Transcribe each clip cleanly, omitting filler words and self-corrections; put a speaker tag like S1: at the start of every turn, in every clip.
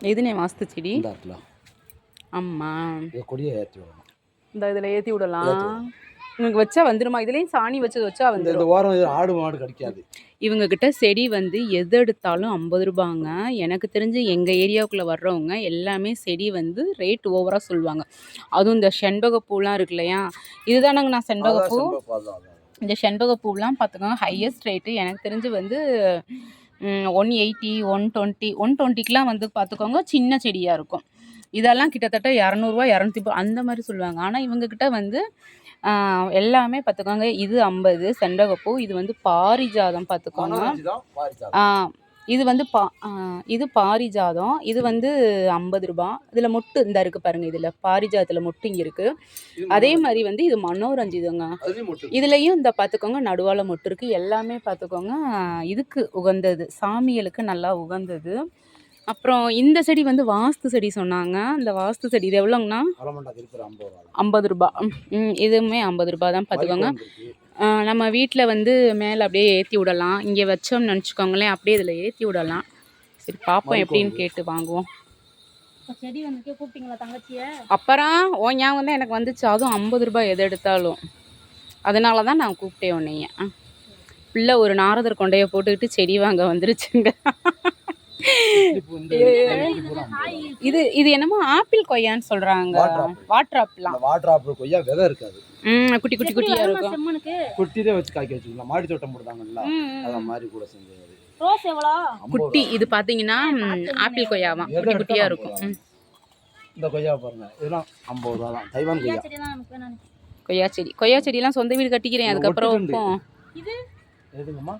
S1: எதுனே வாஸ்து செடி?
S2: இந்த இருக்கலாம்.
S1: ஆமாம்,
S2: இதை கொடியை ஏற்றி விடணும்.
S1: இந்த இதில் ஏற்றி விடலாம். உங்களுக்கு வச்சா வந்துருமா? இதுலேயும் சாணி வச்சு வச்சா வந்து
S2: இந்த ஓரம் ஆடு மாடு கடிக்காது.
S1: இவங்க கிட்ட செடி வந்து எது எடுத்தாலும் 50 ரூபாங்க. எனக்கு தெரிஞ்சு எங்கள் ஏரியாவுக்குள்ளே வர்றவங்க எல்லாமே செடி வந்து ரேட் ஓவராக சொல்லுவாங்க. அதுவும் இந்த செண்பகப்பூலாம் இருக்கு இல்லையா, இதுதானங்க நான் செண்பகப்பூ. இந்த செண்பகப்பூலாம் பார்த்துக்கோங்க, ஹையஸ்ட் ரேட்டு எனக்கு தெரிஞ்சு வந்து 180, 120, 120க்கெலாம் வந்து பார்த்துக்கோங்க சின்ன செடியாக இருக்கும். இதெல்லாம் கிட்டத்தட்ட 200 250 அந்த மாதிரி சொல்லுவாங்க. ஆனால் இவங்கக்கிட்ட வந்து எல்லாமே பார்த்துக்கோங்க. இது 50 செண்பகப்பூ, இது வந்து பாரிஜாதம் பார்த்துக்கோங்க. இது வந்து இது பாரிஜாதம், இது வந்து 50 ரூபா. இதில் மொட்டு இந்த இருக்குது பாருங்கள், இதில் பாரிஜாதத்தில் மொட்டு இங்கே இருக்குது. அதே மாதிரி வந்து இது மனோரஞ்சிதங்க, இதுலேயும் இந்த பார்த்துக்கோங்க நடுவால மொட்டு இருக்குது. எல்லாமே பார்த்துக்கோங்க இதுக்கு உகந்தது, சாமிகளுக்கு நல்லா உகந்தது. அப்புறம் இந்த செடி வந்து வாஸ்து செடி சொன்னாங்க. இந்த வாஸ்து செடி இது எவ்வளோங்கண்ணா? 50 ரூபா. இதுவுமே 50 ரூபா தான் பார்த்துக்கோங்க. நம்ம வீட்டில் வந்து மேலே அப்படியே ஏற்றி விடலாம். இங்கே வச்சோம்னு நினச்சிக்கோங்களேன், அப்படியே இதில் ஏற்றி விடலாம். சரி பார்ப்போம் எப்படின்னு கேட்டு வாங்குவோம்.
S3: செடி வந்து கூப்பிட்டீங்களா தங்கச்சியை?
S1: அப்புறம் ஓ ஞாபகம் தான் எனக்கு வந்துச்சு, அதுவும் 50 ரூபாய் எது எடுத்தாலும். அதனால தான் நான் கூப்பிட்டேன் உன்னைய. பிள்ளை ஒரு நாரதர் கொண்டைய போட்டுக்கிட்டு செடி வாங்க வந்துருச்சுங்க. இது இது என்னமோ ஆப்பிள் கொய்யான்னு சொல்றாங்க. Water apple.
S2: வாட்டர் ஆப்பிள் கொய்யா விதை இருக்காது.
S1: குட்டி குட்டி குட்டியா இருக்கும்.
S2: குட்டியே வச்சு காய்க்க வச்சுக்கலாம். மாடி தோட்டம் போடுறாங்கல்ல, அத மாதிரி கூட செஞ்சது.
S3: ரோஸ் எவ்வளோ
S1: குட்டி? இது பாத்தீங்கன்னா ஆப்பிள் கொய்யாவா, குட்டி குட்டியா இருக்கும்.
S2: இந்த கொய்யா பாருங்க, இதெல்லாம் 50 ரூபா தான். தைவான் கொய்யா.
S1: கொய்யா செடி, கொய்யா செடிலாம் சொந்த வீடு கட்டிக்கிறேன். அதுக்கப்புறம் வைப்போம்.
S3: இது
S2: எதுங்கம்மா?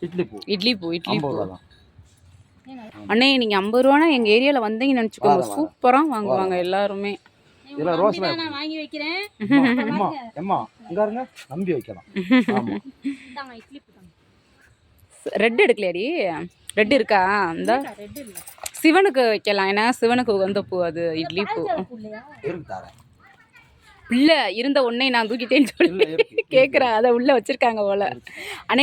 S2: இட்லி பூ.
S1: இட்லி பூ. இட்லி பூ
S2: தான்.
S1: அண்ணே நீங்கள் 50 ரூபானா எங்கள் ஏரியாவில் வந்தீங்கன்னு நினச்சிக்கோங்க, சூப்பராக வாங்குவாங்க எல்லாருமே.
S2: இதெல்லாம் ரோஸ்
S3: நான் வாங்கி வைக்கிறேன்.
S2: அம்மா இங்க இருங்க, நம்பி வைக்கலாம். ஆமா,
S3: இட்லி பூ.
S1: ரெட் எடுக்கலையாடி? ரெட் இருக்கா? இந்த சிவனுக்கு வைக்கலாம், ஏன்னா சிவனுக்கு உகந்த பூ அது, இட்லி பூ. பிள்ளை இருந்த உடனே நான் தூக்கிட்டேன்னு சொல்லி கேட்குறேன், அதை உள்ளே வச்சுருக்காங்க போல். அண்ணே